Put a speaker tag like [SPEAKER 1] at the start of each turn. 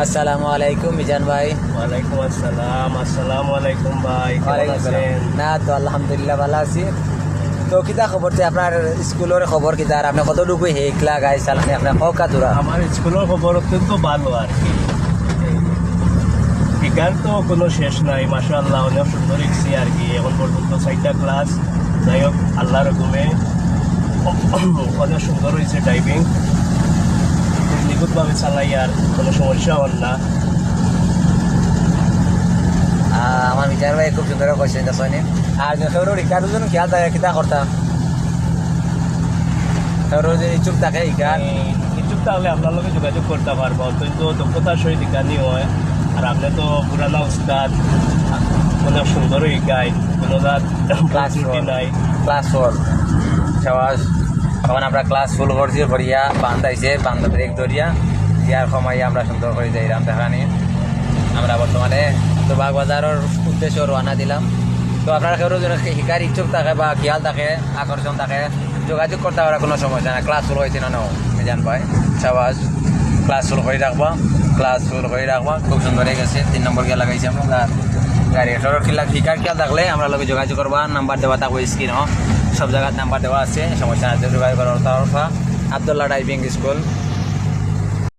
[SPEAKER 1] আসসালামু আলাইকুম মিজান ভাই।
[SPEAKER 2] ওয়ালাইকুম আসসালাম। আসসালামু আলাইকুম ভাই, কেমন
[SPEAKER 1] ওয়ালাইকুম আসসালাম।
[SPEAKER 2] আছেন?
[SPEAKER 1] না তো আলহামদুলিল্লাহ ভালো আছি। তো কিতা খবর যে আপনার স্কুলের খবর কিতা, আর আপনি কতটুকু হেকলা গাই চালানি আপনার হকা তোরা?
[SPEAKER 2] আমার স্কুলের খবর অত্যন্ত ভালো আর কি। বিজ্ঞান তো কোনো শেষ নাই, মাশাআল্লাহ অনেক সুন্দর শিখছি আর কি। এখন পর্যন্ত 4টা ক্লাস, যাই হোক আল্লাহর হুকুমে অনেক সুন্দর হয়েছে। ড্রাইভিং খুব নিখুঁতভাবে চালাই, আর কোনো সমস্যা হল না।
[SPEAKER 1] আমার মিজান ভাই খুব সুন্দর কোয়েশ্চেন দেখছেন। আর সেগুলো রিকার দুজন খেয়াল থাকে কিতা করতাম, সেগুলো যদি ইচ্ছুক থাকে ইকার
[SPEAKER 2] ইচ্ছুক তাহলে আপনার লগে যোগাযোগ করতে পারবো। অত্যন্ত দক্ষতার সহিত শিক্ষানি হয়, আর আপনি তো পুরানা উস্তাদ, অনেক সুন্দর শিকায়, কোনো
[SPEAKER 1] ক্লাস
[SPEAKER 2] ত্রুটি নাই।
[SPEAKER 1] ক্লাস 4 সবাস। তখন আমরা ক্লাস ফুল করছি, ভরিয়া বান্ধাইছে, বান্ধা ব্রেক ধরিয়া ইয়ার সময় আমরা সুন্দর করে যাইলাম দেখানি। আমরা বর্তমানে তো বাগবাজারের উদ্দেশ্যে রওনা দিলাম। তো আপনারা কেউ যদি শিকার ইচ্ছুক থাকে বা খেয়াল থাকে, আকর্ষণ থাকে, যোগাযোগ করতে পারে, কোনো সমস্যা না। ক্লাস শুরু হয়েছে না মিজান ভাই, সবাস। ক্লাস শুরু করে রাখবা, ক্লাস শুরু করে রাখবা। খুব সুন্দর হয়ে গেছে। 3 নম্বর গিয়া লাগাইছি আমরা গাড়ি। শিকার খেয়াল থাকলে আমরা লোক যোগাযোগ করবা। নাম্বার দেওয়া থাকবো স্ক্রিন, সব জায়গায় নাম্বার দেওয়া আছে, সমস্যা আছে। যোগাযোগ করার তরফা আবদুল্লাহ ড্রাইভিং স্কুল।